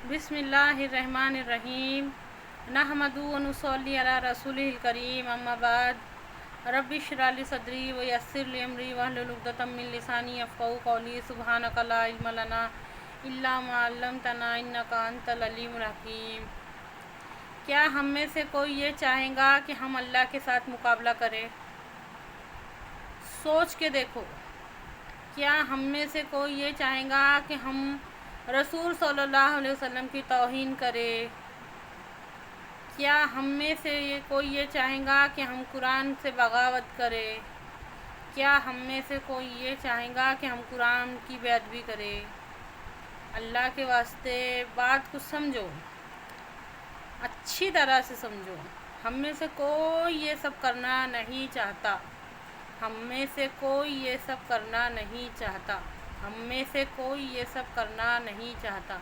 बिस्मिल्लाहिर्रहमानिर्रहीम नहमदु व नुसल्ली अला रसूलिल करीम अम्मा बाद रब्बि इश्रह ली सदरी व यस्सिर ली अमरी वहलुल उक़दतम मिन लिसानी यफ़क़हू क़ौली सुब्हानका ला इल्म लना इल्ला मा अल्लमतना इन्नका अंतल अलीमुल हकीम। क्या हम में से कोई ये चाहेगा कि हम अल्लाह के साथ मुकाबला करें? सोच के देखो, क्या हम में से कोई ये चाहेगा कि हम रसूल सल्लल्लाहु अलैहि वसल्लम की तौहीन करे? क्या हम में से कोई ये चाहेगा कि हम कुरान से बगावत करें? क्या हम में से कोई ये चाहेगा कि हम कुरान की बेअदबी करें? अल्लाह के वास्ते बात को समझो, अच्छी तरह से समझो। हम में से कोई ये सब करना नहीं चाहता। हम में से कोई ये सब करना नहीं चाहता। हम में से कोई ये सब करना नहीं चाहता।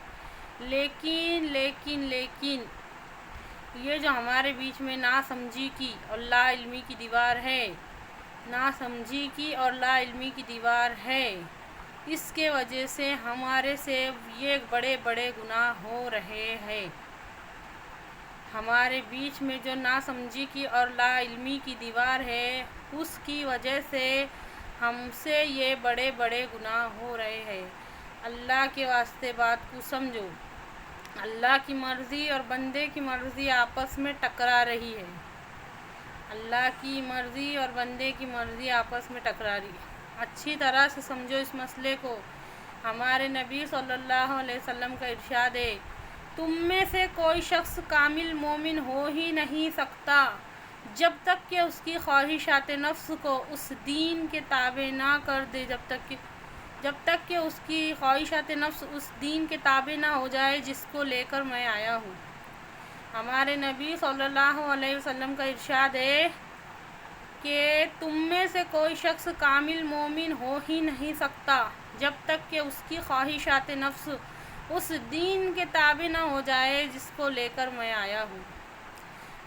लेकिन ये जो हमारे बीच में नासमझी की और लाइल्मी की दीवार है, नासमझी की और लाइल्मी की दीवार है, इसके वजह से हमारे से ये बड़े बड़े गुनाह हो रहे हैं। हमारे बीच में जो नासमझी की और लाइल्मी की दीवार है, उसकी वजह से हमसे ये बड़े बड़े गुनाह हो रहे हैं। अल्लाह के वास्ते बात को समझो। अल्लाह की मर्ज़ी और बंदे की मर्ज़ी आपस में टकरा रही है। अल्लाह की मर्ज़ी और बंदे की मर्ज़ी आपस में टकरा रही है। अच्छी तरह से समझो इस मसले को। हमारे नबी सल्लल्लाहु अलैहि वसल्लम का इरशाद है, तुम में से कोई शख्स कामिल मोमिन हो ही नहीं सकता जब तक कि उसकी ख्वाहिशात नफ्स को उस दीन के ताबे ना कर दे, जब तक कि उसकी ख्वाहिशात नफ्स उस दीन के ताबे ना हो जाए जिसको लेकर मैं आया हूँ। हमारे नबी सल्लल्लाहु अलैहि वसल्लम का इरशाद है कि तुम में से कोई शख्स कामिल मोमिन हो ही नहीं सकता जब तक कि उसकी ख्वाहिशात नफ्स उस दीन के ताबे ना हो जाए जिसको लेकर मैं आया हूँ।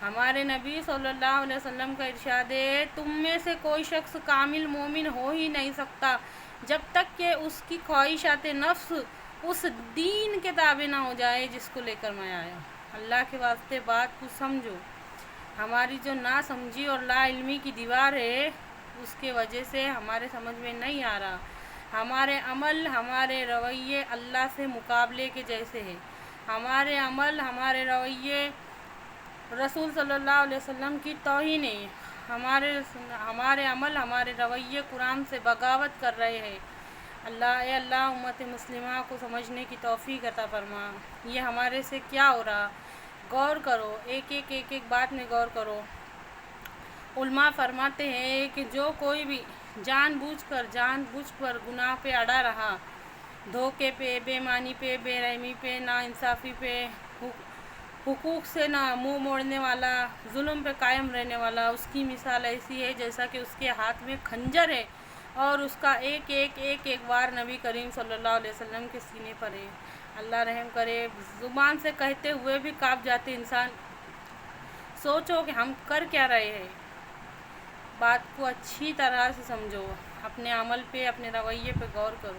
हमारे नबी सल्लल्लाहु अलैहि वसल्लम का इरशाद है, तुम में से कोई शख्स कामिल मोमिन हो ही नहीं सकता जब तक कि उसकी ख्वाहिशात नफ्स उस दीन के ताबे ना हो जाए जिसको लेकर मैं आया। अल्लाह के वास्ते बात को समझो। हमारी जो नासमझी और लाइल्मी की दीवार है, उसके वजह से हमारे समझ में नहीं आ रहा। हमारे अमल, हमारे रवैये अल्लाह से मुकाबले के जैसे है। हमारे अमल, हमारे रवैये रसूल सल्लल्लाहु अलैहि वसल्लम की तौहीन है। हमारे अमल, हमारे रवैये कुरान से बगावत कर रहे हैं। अल्लाह उम्मत मुस्लिमा को समझने की तौफीक अता फरमा। ये हमारे से क्या हो रहा? गौर करो, एक बात में गौर करो। उल्मा फरमाते हैं कि जो कोई भी जानबूझकर गुनाह पे अड़ा रहा, धोखे पे, बेईमानी पे, बेरहमी पे, नाइंसाफ़ी पे, हुकूक से ना मुंह मोड़ने वाला, जुल्म पे कायम रहने वाला, उसकी मिसाल ऐसी है जैसा कि उसके हाथ में खंजर है और उसका एक वार नबी करीम सल्लल्लाहु अलैहि वसल्लम के सीने पर है। अल्लाह रहम करे। ज़ुबान से कहते हुए भी काँप जाते इंसान। सोचो कि हम कर क्या रहे हैं। बात को अच्छी तरह से समझो। अपने अमल पे, अपने रवैये पे गौर करो।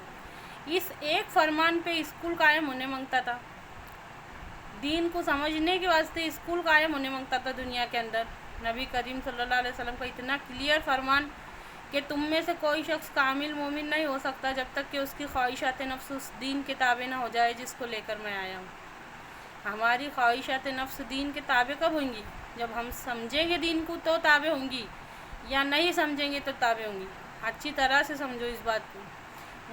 इस एक फरमान पे स्कूल कायम होने मांगता था। दीन को समझने के वास्ते स्कूल कायम होने मांगता था दुनिया के अंदर। नबी करीम सल्लल्लाहु अलैहि वसल्लम का इतना क्लियर फरमान कि तुम में से कोई शख्स कामिल मोमिन नहीं हो सकता जब तक कि उसकी ख्वाहिशात नफ्स उस दीन के ताबे ना हो जाए जिसको लेकर मैं आया हूँ। हमारी ख्वाहिशात नफ्स दीन के ताबे कब होंगी? जब हम समझेंगे दीन को तो ताबे होंगी, या नहीं समझेंगे तो ताबे होंगी। अच्छी तरह से समझो इस बात को।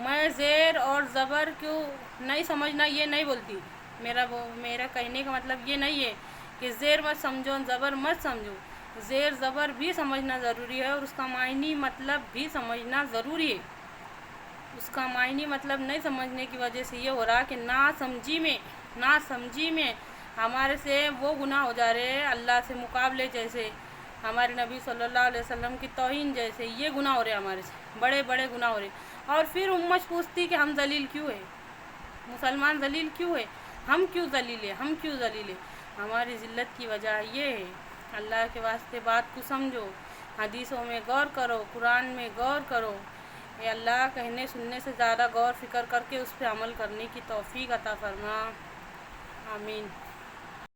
मैं ज़ेर और ज़बर क्यों नहीं समझना ये नहीं बोलती। मेरा कहने का मतलब ये नहीं है कि ज़ेर मत समझो, ज़बर मत समझो। ज़ेर ज़बर भी समझना ज़रूरी है और उसका मायनी मतलब भी समझना ज़रूरी है। उसका मायनी मतलब नहीं समझने की वजह से ये हो रहा कि नासमझी में हमारे से वो गुनाह हो जा रहे हैं अल्लाह से मुकाबले जैसे, हमारे नबी सल्लल्लाहु अलैहि वसल्लम की तौहीन जैसे। ये गुनाह हो रहे हमारे से, बड़े बड़े गुनाह हो रहे। और फिर उम्मत पूछती कि हम जलील क्यों है, मुसलमान जलील क्यों है, हम क्यों जलील है। हमारी ज़िल्लत की वजह ये है। अल्लाह के वास्ते बात को समझो। हदीसों में गौर करो, कुरान में गौर करो। ये अल्लाह कहने सुनने से ज़्यादा गौर फिक्र करके उस पर अमल करने की तौफीक अता फरमा। آمین.